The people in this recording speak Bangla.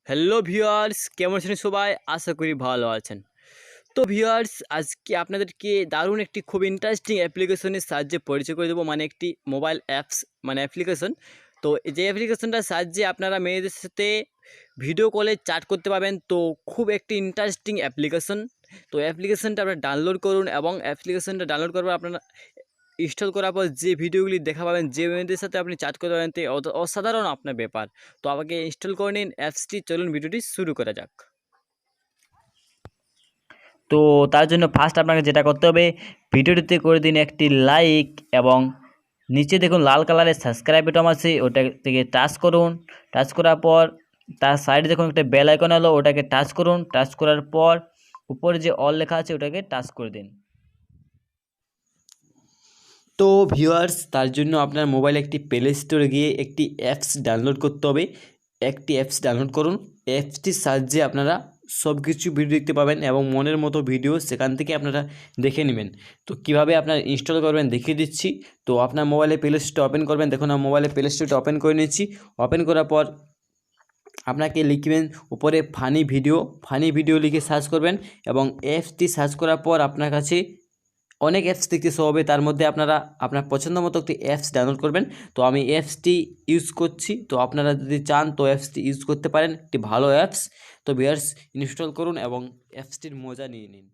হ্যালো ভিউয়ার্স, কেমন আছেন সবাই? আশা করি ভালো আছেন। তো ভিউয়ার্স, আজকে আপনাদেরকে দারুণ একটি খুব ইন্টারেস্টিং অ্যাপ্লিকেশনের সাহায্যে পরিচয় করে দেবো, মানে একটি মোবাইল অ্যাপস মানে অ্যাপ্লিকেশন। তো যে অ্যাপ্লিকেশনটার সাহায্যে আপনারা মেয়েদের সাথে ভিডিও কলে চ্যাট করতে পারবেন। তো খুব একটি ইন্টারেস্টিং অ্যাপ্লিকেশন। তো অ্যাপ্লিকেশনটা আপনারা ডাউনলোড করুন এবং অ্যাপ্লিকেশনটা ডাউনলোড করার পর আপনারা ইনস্টল করার পর যে ভিডিওগুলি দেখা পাবেন, যে মেয়েদের সাথে আপনি চ্যাট করতে পারেন, তো অসাধারণ আপনার ব্যাপার। তো আমাকে ইনস্টল করে নিন অ্যাপসটি। চলুন ভিডিওটি শুরু করা যাক। তো তার জন্য ফার্স্ট আপনাকে যেটা করতে হবে, ভিডিওটিতে করে দিন একটি লাইক এবং নিচে দেখুন লাল কালারের সাবস্ক্রাইব বাটন আছে, ওটা থেকে টাচ করুন। টাচ করার পর তার সাইডে দেখুন একটা বেল আইকন হলো, ওটাকে টাচ করুন। টাচ করার পর উপরে যে অল লেখা আছে ওটাকে টাচ করে দিন। তো ভিউয়ার্স, তার জন্য আপনার মোবাইলে একটি প্লে স্টোরে গিয়ে একটি অ্যাপস ডাউনলোড করতে হবে। একটি অ্যাপস ডাউনলোড করুন। অ্যাপসটির সাহায্যে আপনারা সব কিছু ভিডিও দেখতে পাবেন এবং মনের মতো ভিডিও সেখান থেকে আপনারা দেখে নেবেন। তো কিভাবে আপনারা ইনস্টল করবেন দেখিয়ে দিচ্ছি। তো আপনার মোবাইলে প্লে স্টোরটা ওপেন করবেন। দেখুন আমার মোবাইলে প্লে স্টোরটা ওপেন করে নিচ্ছি। ওপেন করার পর আপনাকে লিখবেন উপরে ফানি ভিডিও লিখে সার্চ করবেন এবং অ্যাপসটি সার্চ করার পর আপনার কাছে অনেক অ্যাপস দেখতে শো হবে। তার মধ্যে আপনারা আপনার পছন্দ মতো একটি অ্যাপস ডাউনলোড করবেন। তো আমি অ্যাপসটি ইউজ করছি। তো আপনারা যদি চান তো অ্যাপসটি ইউজ করতে পারেন, একটি ভালো অ্যাপস। তো ভিউয়ার্স, ইনস্টল করুন এবং অ্যাপসটির মজা নিয়ে নিন।